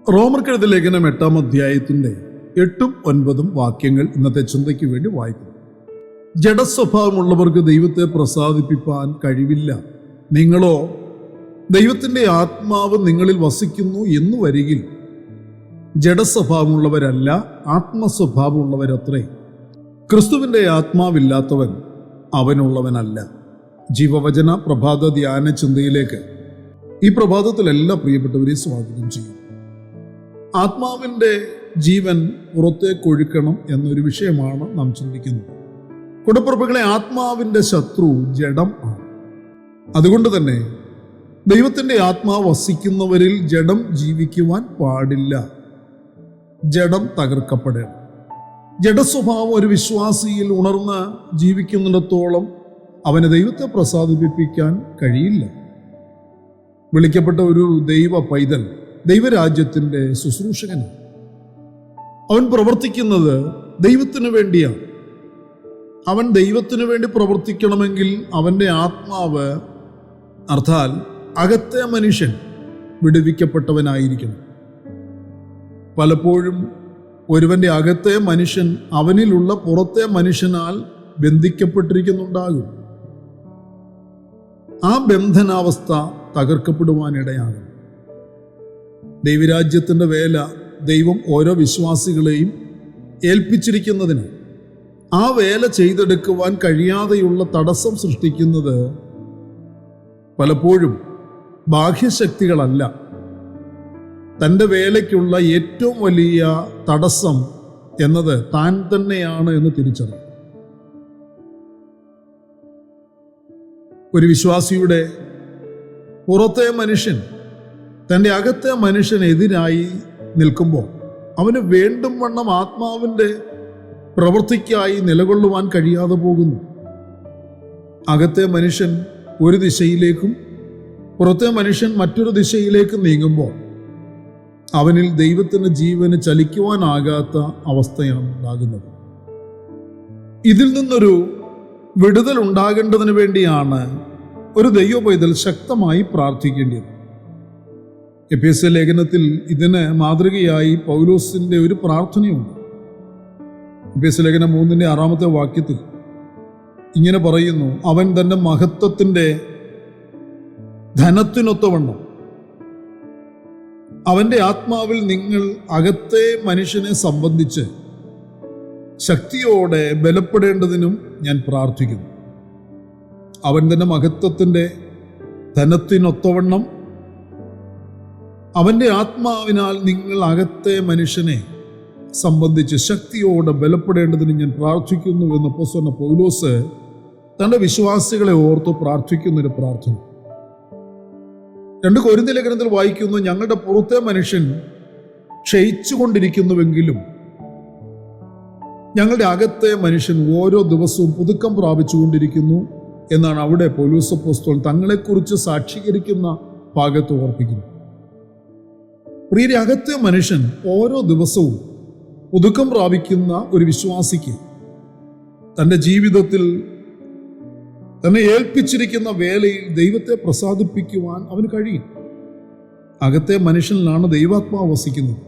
റോമർക്കെഴുതിയ ലേഖനം 8-ാം അധ്യായത്തിൻ്റെ 8ഉം 9ഉം വാക്യങ്ങൾ ഇന്നത്തെ ചിന്തയ്ക്ക് വേണ്ടി വായിക്കുന്നു. ജഡസ്വഭാവമുള്ളവർക്ക് ദൈവത്തെ പ്രസാദിപ്പിക്കാൻ കഴിവില്ല. നിങ്ങളോ ദൈവത്തിൻ്റെ ആത്മാവ് നിങ്ങളിൽ വസിക്കുന്നു എന്ന് വരികിൽ ജഡസ്വഭാവമുള്ളവരല്ല, ആത്മസ്വഭാവമുള്ളവരത്രേ. ക്രിസ്തുവിൻ്റെ ആത്മാവില്ലാത്തവൻ അവനുള്ളവനല്ല. ജീവവചന പ്രഭാത ധ്യാന ചിന്തയിലേക്ക് ഈ പ്രഭാതത്തിൽ എല്ലാ പ്രിയപ്പെട്ടവരെയും സ്വാഗതം ചെയ്യും. ആത്മാവിൻ്റെ ജീവൻ പുറത്തേക്കൊഴുക്കണം എന്നൊരു വിഷയമാണ് നാം ചിന്തിക്കുന്നത്. കുടപ്പുറപ്പുകളെ, ആത്മാവിൻ്റെ ശത്രു ജഡം ആണ്. അതുകൊണ്ട് തന്നെ ദൈവത്തിൻ്റെ ആത്മാവ് വസിക്കുന്നവരിൽ ജഡം ജീവിക്കുവാൻ പാടില്ല. ജഡം തകർക്കപ്പെടണം. ജഡസ്വഭാവം ഒരു വിശ്വാസിയിൽ ഉണർന്ന് ജീവിക്കുന്നിടത്തോളം അവന് ദൈവത്തെ പ്രസാദിപ്പിക്കാൻ കഴിയില്ല. വിളിക്കപ്പെട്ട ഒരു ദൈവ പൈതൽ ദൈവരാജ്യത്തിൻ്റെ ശുശ്രൂഷകനാണ്. അവൻ പ്രവർത്തിക്കുന്നത് ദൈവത്തിന് വേണ്ടിയാണ്. അവൻ ദൈവത്തിന് വേണ്ടി പ്രവർത്തിക്കണമെങ്കിൽ അവൻ്റെ ആത്മാവ്, അർത്ഥാൽ അകത്തെ മനുഷ്യൻ, വിടുവിക്കപ്പെട്ടവനായിരിക്കണം. പലപ്പോഴും ഒരുവൻ്റെ അകത്തെ മനുഷ്യൻ അവനിലുള്ള പുറത്തെ മനുഷ്യനാൽ ബന്ധിക്കപ്പെട്ടിരിക്കുന്നുണ്ടാകും. ആ ബന്ധനാവസ്ഥ തകർക്കപ്പെടുവാനിടയാണ്. ദൈവരാജ്യത്തിൻ്റെ വേല ദൈവം ഓരോ വിശ്വാസികളെയും ഏൽപ്പിച്ചിരിക്കുന്നതിന് ആ വേല ചെയ്തെടുക്കുവാൻ കഴിയാതെയുള്ള തടസ്സം സൃഷ്ടിക്കുന്നത് പലപ്പോഴും ബാഹ്യശക്തികളല്ല. തൻ്റെ വേലയ്ക്കുള്ള ഏറ്റവും വലിയ തടസ്സം എന്നത് താൻ തന്നെയാണ് എന്ന് തിരിച്ചറിയും. ഒരു വിശ്വാസിയുടെ പുറത്തെ മനുഷ്യൻ തൻ്റെ അകത്തെ മനുഷ്യനെതിരായി നിൽക്കുമ്പോൾ അവന് വേണ്ടും വണ്ണം ആത്മാവിൻ്റെ പ്രവൃത്തിക്കായി നിലകൊള്ളുവാൻ കഴിയാതെ പോകുന്നു. അകത്തെ മനുഷ്യൻ ഒരു ദിശയിലേക്കും പുറത്തെ മനുഷ്യൻ മറ്റൊരു ദിശയിലേക്കും നീങ്ങുമ്പോൾ അവനിൽ ദൈവത്തിൻ്റെ ജീവന് ചലിക്കുവാനാകാത്ത അവസ്ഥയാണ് ഉണ്ടാകുന്നത്. ഇതിൽ നിന്നൊരു വിടുതൽ ഉണ്ടാകേണ്ടതിന് വേണ്ടിയാണ് ഒരു ദൈവ പൈതൽ ശക്തമായി പ്രാർത്ഥിക്കേണ്ടത്. എഫേസ്യ ലേഖനത്തിൽ ഇതിന് മാതൃകയായി പൗലോസിൻ്റെ ഒരു പ്രാർത്ഥനയുണ്ട്. എഫേസ്യ ലേഖനം 3-ാമത്തെ വാക്യത്തിൽ ഇങ്ങനെ പറയുന്നു: അവൻ തൻ്റെ മഹത്വത്തിൻ്റെ ധനത്തിനൊത്തവണ്ണം അവൻ്റെ ആത്മാവിൽ നിങ്ങൾ അകത്തെ മനുഷ്യനെ സംബന്ധിച്ച് ശക്തിയോടെ ബലപ്പെടേണ്ടതിനും ഞാൻ പ്രാർത്ഥിക്കുന്നു. അവൻ തൻ്റെ മഹത്വത്തിൻ്റെ ധനത്തിനൊത്തവണ്ണം അവൻ്റെ ആത്മാവിനാൽ നിങ്ങൾ അകത്തെ മനുഷ്യനെ സംബന്ധിച്ച് ശക്തിയോടെ ബലപ്പെടേണ്ടതിന് ഞാൻ പ്രാർത്ഥിക്കുന്നു എന്ന് അപ്പോസ്തലൻ പൗലോസ് തൻ്റെ വിശ്വാസികളെ ഓർത്ത് പ്രാർത്ഥിക്കുന്നൊരു പ്രാർത്ഥന. 2 കൊരിന്ത്യർ ലേഖനത്തിൽ വായിക്കുന്നു: ഞങ്ങളുടെ പുറത്തെ മനുഷ്യൻ ക്ഷയിച്ചു കൊണ്ടിരിക്കുന്നുവെങ്കിലും ഞങ്ങളുടെ അകത്തെ മനുഷ്യൻ ഓരോ ദിവസവും പുതുക്കം പ്രാപിച്ചുകൊണ്ടിരിക്കുന്നു എന്നാണ് അവിടെ പൗലോസ് അപ്പോസ്തലൻ തങ്ങളെക്കുറിച്ച് സാക്ഷീകരിക്കുന്ന ഭാഗത്ത് ഓർപ്പിക്കുന്നു. പ്രിയരെ, അകത്തെ മനുഷ്യൻ ഓരോ ദിവസവും പുതുക്കം പ്രാപിക്കുന്ന ഒരു വിശ്വാസിക്ക് തൻ്റെ ജീവിതത്തിൽ തന്നെ ഏൽപ്പിച്ചിരിക്കുന്ന വേലയിൽ ദൈവത്തെ പ്രസാദിപ്പിക്കുവാൻ അവന് കഴിയും. അകത്തെ മനുഷ്യനിലാണ് ദൈവാത്മാവ് വസിക്കുന്നത്.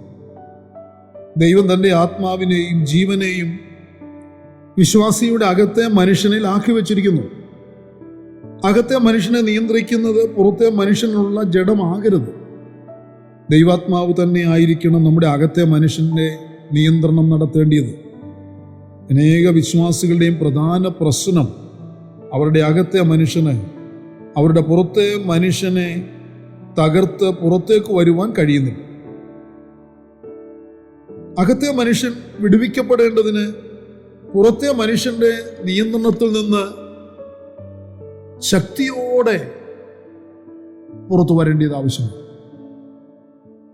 ദൈവം തൻ്റെ ആത്മാവിനെയും ജീവനെയും വിശ്വാസിയുടെ അകത്തെ മനുഷ്യനിൽ ആക്കി വച്ചിരിക്കുന്നു. അകത്തെ മനുഷ്യനെ നിയന്ത്രിക്കുന്നത് പുറത്തെ മനുഷ്യനുള്ള ജഡമാകരുത്. ദൈവാത്മാവ് തന്നെ ആയിരിക്കണം നമ്മുടെ അകത്തെ മനുഷ്യൻ്റെ നിയന്ത്രണം നടത്തേണ്ടത്. അനേക വിശ്വാസികളുടെയും പ്രധാന പ്രശ്നം അവരുടെ അകത്തെ മനുഷ്യന് അവരുടെ പുറത്തെ മനുഷ്യനെ തകർത്ത് പുറത്തേക്ക് വരുവാൻ കഴിയുന്നില്ല. അകത്തെ മനുഷ്യൻ വിടുവിക്കപ്പെടേണ്ടതിന് പുറത്തെ മനുഷ്യൻ്റെ നിയന്ത്രണത്തിൽ നിന്ന് ശക്തിയോടെ പുറത്തു വരേണ്ടത് ആവശ്യമാണ്.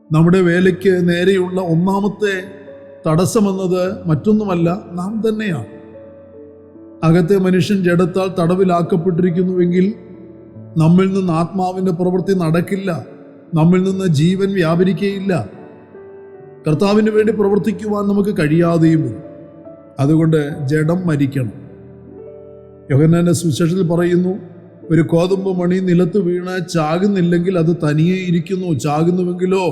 നമ്മുടെ വേലയ്ക്ക് നേരെയുള്ള ഒന്നാമത്തെ തടസ്സമെന്നത് മറ്റൊന്നുമല്ല, നാം തന്നെയാണ്. അകത്തെ മനുഷ്യൻ ജഡത്താൽ തടവിലാക്കപ്പെട്ടിരിക്കുന്നുവെങ്കിൽ നമ്മിൽ നിന്ന് ആത്മാവിൻ്റെ പ്രവൃത്തി നടക്കില്ല. നമ്മിൽ നിന്ന് ജീവൻ വ്യാപരിക്കുകയില്ല. കർത്താവിന് വേണ്ടി പ്രവർത്തിക്കുവാൻ നമുക്ക് കഴിയാതെയും വരും. അതുകൊണ്ട് ജഡം മരിക്കണം. യോഹന്നാന്റെ സുവിശേഷത്തിൽ പറയുന്നു, ഒരു കോതമ്പ് മണി നിലത്ത് വീണ് ചാകുന്നില്ലെങ്കിൽ അത് തനിയെ ഇരിക്കുന്നു, ചാകുന്നുവെങ്കിലോ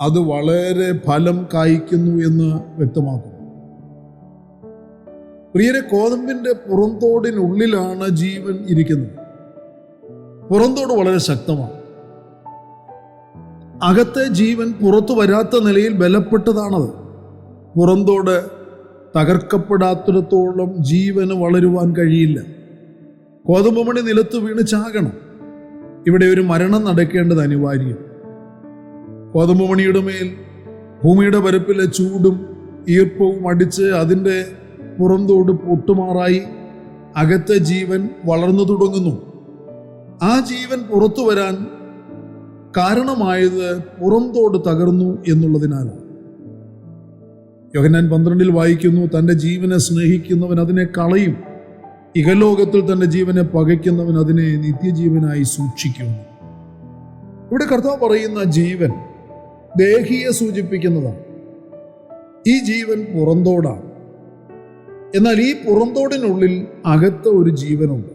അത് വളരെ ഫലം കായ്ക്കുന്നു എന്ന് വ്യക്തമാക്കുന്നു. പ്രിയരെ, കോതമ്പിന്റെ പുറന്തോടിനുള്ളിലാണ് ജീവൻ ഇരിക്കുന്നത്. പുറന്തോട് വളരെ ശക്തമാണ്. അകത്തെ ജീവൻ പുറത്തു വരാത്ത നിലയിൽ ബലപ്പെട്ടതാണത്. പുറന്തോട് തകർക്കപ്പെടാത്തിടത്തോളം ജീവന് വളരുവാൻ കഴിയില്ല. കോതമ്പുമണി നിലത്ത് വീണ് ചാകണം. ഇവിടെ ഒരു മരണം നടക്കേണ്ടത് അനിവാര്യം. കോതമ്പുമണിയുടെ മേൽ ഭൂമിയുടെ പരപ്പിലെ ചൂടും ഈർപ്പവും അടിച്ച് അതിൻ്റെ പുറന്തോട് പൊട്ടുമാറായി അകത്തെ ജീവൻ വളർന്നു തുടങ്ങുന്നു. ആ ജീവൻ പുറത്തു വരാൻ കാരണമായത് പുറന്തോട് തകർന്നു എന്നുള്ളതിനാലാണ്. യോഹന്നാൻ 12 വായിക്കുന്നു, തൻ്റെ ജീവനെ സ്നേഹിക്കുന്നവൻ അതിനെ കളയും, ഇഹലോകത്തിൽ തൻ്റെ ജീവനെ പകയ്ക്കുന്നവൻ അതിനെ നിത്യജീവനായി സൂക്ഷിക്കുന്നു. ഇവിടെ കർത്താവ് പറയുന്ന ജീവൻ ദേഹിയെ സൂചിപ്പിക്കുന്നതാണ്. ഈ ജീവൻ പുറന്തോടാണ്. എന്നാൽ ഈ പുറന്തോടിനുള്ളിൽ അകത്ത ഒരു ജീവനുണ്ട്.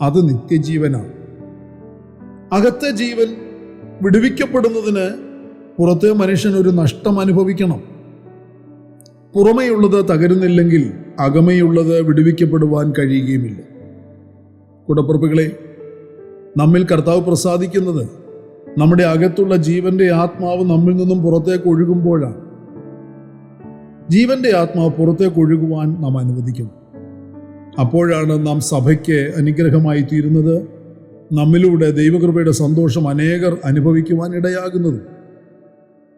അത് നിത്യജീവനാണ്. അകത്തെ ജീവൻ വിടുവിക്കപ്പെടുന്നതിന് പുറത്തെ മനുഷ്യൻ ഒരു നഷ്ടം അനുഭവിക്കണം. പുറമെയുള്ളത് തകരുന്നില്ലെങ്കിൽ അകമയുള്ളത് വിടുവിക്കപ്പെടുവാൻ കഴിയുകയുമില്ല. കൂടപ്പിറപ്പുകളെ, നമ്മിൽ കർത്താവ് പ്രസാദിക്കുന്നത് നമ്മുടെ അകത്തുള്ള ജീവന്റെ ആത്മാവ് നമ്മിൽ നിന്നും പുറത്തേക്ക് ഒഴുകുമ്പോഴാണ്. ജീവന്റെ ആത്മാവ് പുറത്തേക്ക് ഒഴുകുവാൻ നാം അനുവദിക്കുന്നു. അപ്പോഴാണ് നാം സഭയ്ക്ക് അനുഗ്രഹമായി തീരുന്നത്. നമ്മിലൂടെ ദൈവകൃപയുടെ സന്തോഷം അനേകർ അനുഭവിക്കുവാൻ ഇടയാകുന്നത്.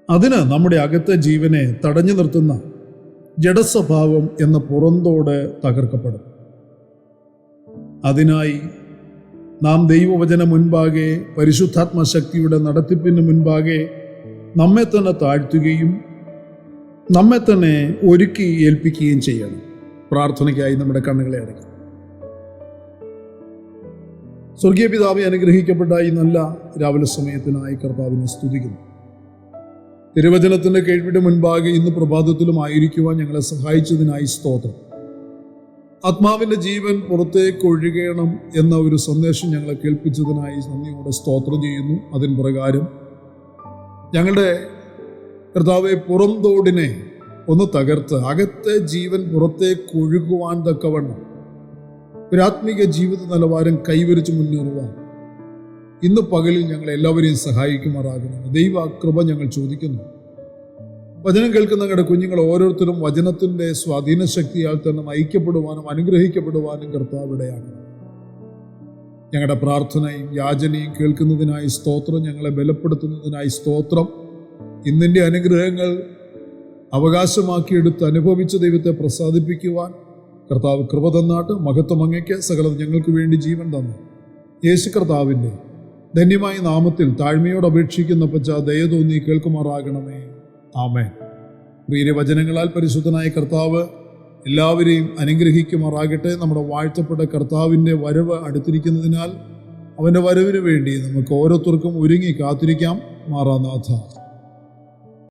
അതിന് നമ്മുടെ അകത്തെ ജീവനെ തടഞ്ഞു നിർത്തുന്ന ജഡസ്വഭാവം എന്ന പുറന്തോട് തകർക്കപ്പെടും. അതിനായി നാം ദൈവവചന മുൻപാകെ, പരിശുദ്ധാത്മശക്തിയുടെ നടത്തിപ്പിന് മുൻപാകെ നമ്മെ തന്നെ താഴ്ത്തുകയും നമ്മെ തന്നെ ഒരുക്കി ഏൽപ്പിക്കുകയും ചെയ്യണം. പ്രാർത്ഥനയ്ക്കായി നമ്മുടെ കണ്ണുകളെ അടയ്ക്കും. സ്വർഗീയ പിതാവെ, അനുഗ്രഹിക്കപ്പെട്ട ഈ നല്ല രാവിലെ സമയത്തിനായി കർത്താവിനെ സ്തുതിക്കുന്നു. തിരുവചനത്തിൻ്റെ കേൾവിയുടെ മുൻപാകെ ഇന്ന് പ്രഭാതത്തിലും ആയിരിക്കുവാൻ ഞങ്ങളെ സഹായിച്ചതിനായി സ്തോത്രം. ആത്മാവിൻ്റെ ജീവൻ പുറത്തേക്ക് ഒഴുകണം എന്ന ഒരു സന്ദേശം ഞങ്ങളെ കേൾപ്പിച്ചതിനായി നന്ദിയോടെ സ്തോത്രം ചെയ്യുന്നു. അതിൻ പ്രകാരം ഞങ്ങളുടെ കർത്താവെ, പുറന്തോടിനെ ഒന്ന് തകർത്ത് അകത്തെ ജീവൻ പുറത്തേക്ക് ഒഴുകുവാൻ തക്കവണ്ണം ഒരു ആത്മീക ജീവിത നിലവാരം കൈവരിച്ച് മുന്നേറുവാൻ ഇന്ന് പകലിൽ ഞങ്ങൾ എല്ലാവരെയും സഹായിക്കുമാറാകണം. ദൈവ കൃപ ഞങ്ങൾ ചോദിക്കുന്നു. വചനം കേൾക്കുന്ന ഞങ്ങളുടെ കുഞ്ഞുങ്ങൾ ഓരോരുത്തരും വചനത്തിൻ്റെ സ്വാധീന ശക്തിയാൽ തന്നെ നയിക്കപ്പെടുവാനും അനുഗ്രഹിക്കപ്പെടുവാനും കർത്താവിടെയാണ്. ഞങ്ങളുടെ പ്രാർത്ഥനയും യാചനയും കേൾക്കുന്നതിനായി സ്തോത്രം. ഞങ്ങളെ ബലപ്പെടുത്തുന്നതിനായി സ്തോത്രം. ഇന്നിൻ്റെ അനുഗ്രഹങ്ങൾ അവകാശമാക്കിയെടുത്ത് അനുഭവിച്ച ദൈവത്തെ പ്രസാദിപ്പിക്കുവാൻ കർത്താവ് കൃപ തന്നാട്ട്. മഹത്വം അങ്ങയ്ക്ക്. സകലത് ഞങ്ങൾക്ക് വേണ്ടി ജീവൻ തന്നു യേശു കർത്താവിൻ്റെ ധന്യമായ നാമത്തിൽ താഴ്മയോട് അപേക്ഷിക്കുന്ന പച്ച ദയ തോന്നി കേൾക്കുമാറാകണമേ. ആമേൻ. പ്രിയ വചനങ്ങളാൽ പരിശുദ്ധനായ കർത്താവ് എല്ലാവരെയും അനുഗ്രഹിക്കുമാറാകട്ടെ. നമ്മുടെ വാഴ്ത്തപ്പെട്ട കർത്താവിൻ്റെ വരവ് അടുത്തിരിക്കുന്നതിനാൽ അവൻ്റെ വരവിന് വേണ്ടി നമുക്ക് ഓരോരുത്തർക്കും ഒരുങ്ങി കാത്തിരിക്കാം. മാറാനാഥ.